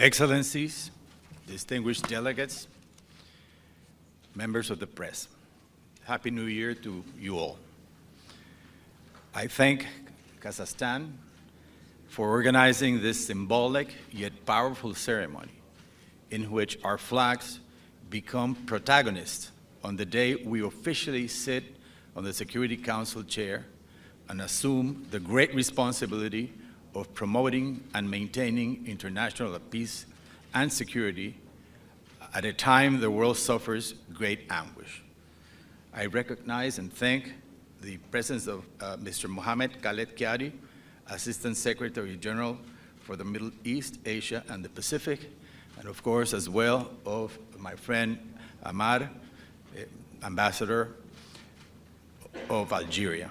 Excellencies, distinguished delegates, members of the press, Happy New Year to you all. I thank Kazakhstan for organizing this symbolic yet powerful ceremony in which our flags become protagonists on the day we officially sit on the Security Council chair and assume the great responsibility of promoting and maintaining international peace and security at a time the world suffers great anguish. I recognize and thank the presence of Mr. Mohammed Khaled Kiari, Assistant Secretary General for the Middle East, Asia, and the Pacific, and of course as well of my friend Amar, Ambassador of Algeria.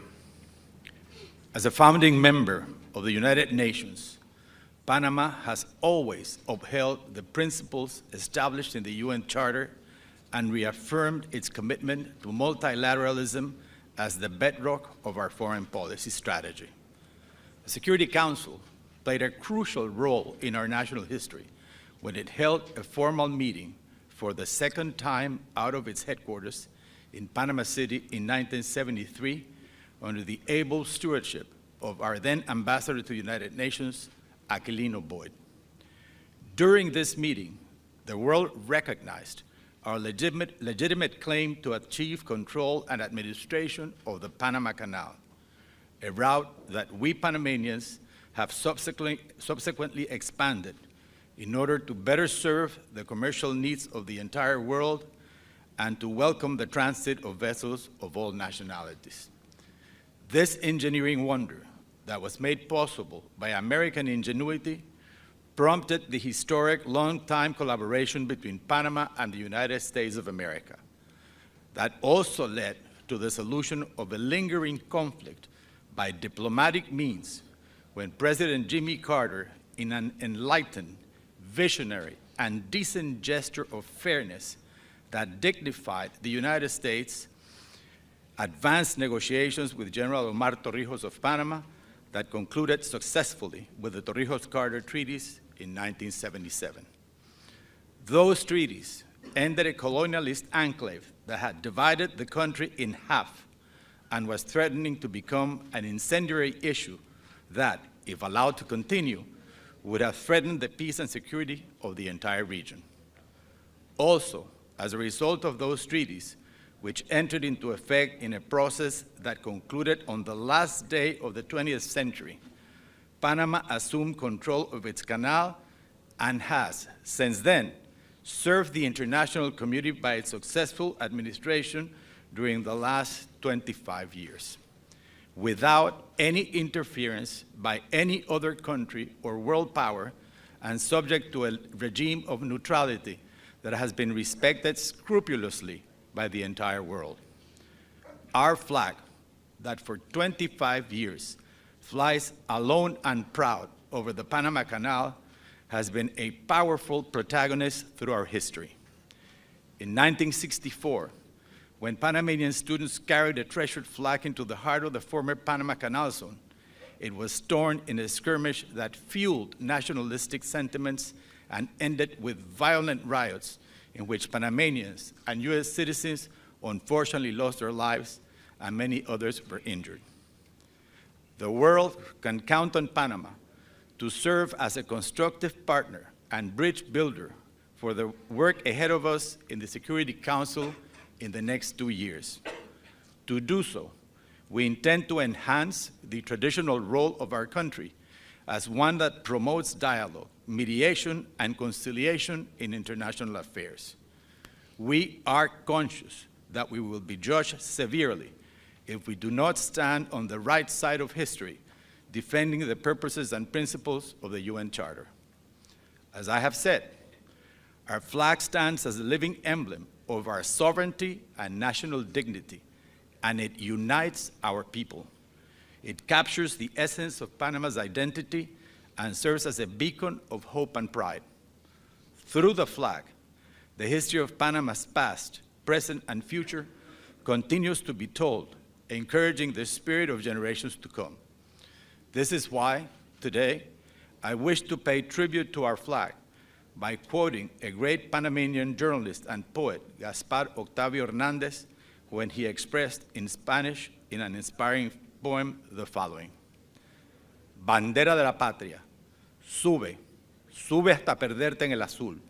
As a founding member of the United Nations, Panama has always upheld the principles established in the UN Charter and reaffirmed its commitment to multilateralism as the bedrock of our foreign policy strategy. The Security Council played a crucial role in our national history when it held a formal meeting for the second time out of its headquarters in Panama City in 1973 under the able stewardship of our then ambassador to the United Nations, Aquilino Boyd. During this meeting, the world recognized our legitimate claim to achieve control and administration of the Panama Canal, a route that we Panamanians have subsequently expanded in order to better serve the commercial needs of the entire world and to welcome the transit of vessels of all nationalities. This engineering wonder that was made possible by American ingenuity prompted the historic long-time collaboration between Panama and the United States of America. That also led to the solution of a lingering conflict by diplomatic means when President Jimmy Carter, in an enlightened, visionary, and decent gesture of fairness that dignified the United States, advanced negotiations with General Omar Torrijos of Panama that concluded successfully with the Torrijos-Carter treaties in 1977. Those treaties ended a colonialist enclave that had divided the country in half and was threatening to become an incendiary issue that, if allowed to continue, would have threatened the peace and security of the entire region. Also, as a result of those treaties, which entered into effect in a process that concluded on the last day of the 20th century, Panama assumed control of its canal and has, since then, served the international community by its successful administration during the last 25 years, without any interference by any other country or world power, and subject to a regime of neutrality that has been respected scrupulously by the entire world. Our flag, that for 25 years flies alone and proud over the Panama Canal, has been a powerful protagonist through our history. In 1964, when Panamanian students carried a treasured flag into the heart of the former Panama Canal Zone, it was torn in a skirmish that fueled nationalistic sentiments and ended with violent riots in which Panamanians and US citizens unfortunately lost their lives and many others were injured. The world can count on Panama to serve as a constructive partner and bridge builder for the work ahead of us in the Security Council in the next 2 years. To do so, we intend to enhance the traditional role of our country as one that promotes dialogue, mediation, and conciliation in international affairs. We are conscious that we will be judged severely if we do not stand on the right side of history, defending the purposes and principles of the UN Charter. As I have said, our flag stands as a living emblem of our sovereignty and national dignity, and it unites our people. It captures the essence of Panama's identity and serves as a beacon of hope and pride. Through the flag, the history of Panama's past, present, and future continues to be told, encouraging the spirit of generations to come. This is why, today, I wish to pay tribute to our flag by quoting a great Panamanian journalist and poet, Gaspar Octavio Hernández, when he expressed in Spanish in an inspiring poem the following: bandera de la patria, sube, sube hasta perderte en el azul,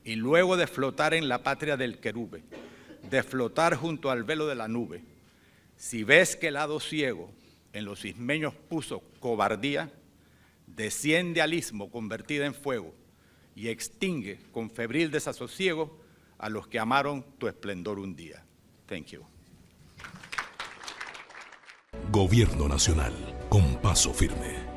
y luego de flotar en la patria del querube, de flotar junto al velo de la nube, si ves que el hado ciego en los ismeños puso cobardía, desciende al istmo convertida en fuego y extingue con febril desasosiego a los que amaron tu esplendor un día. Thank you. Gobierno Nacional, con paso firme.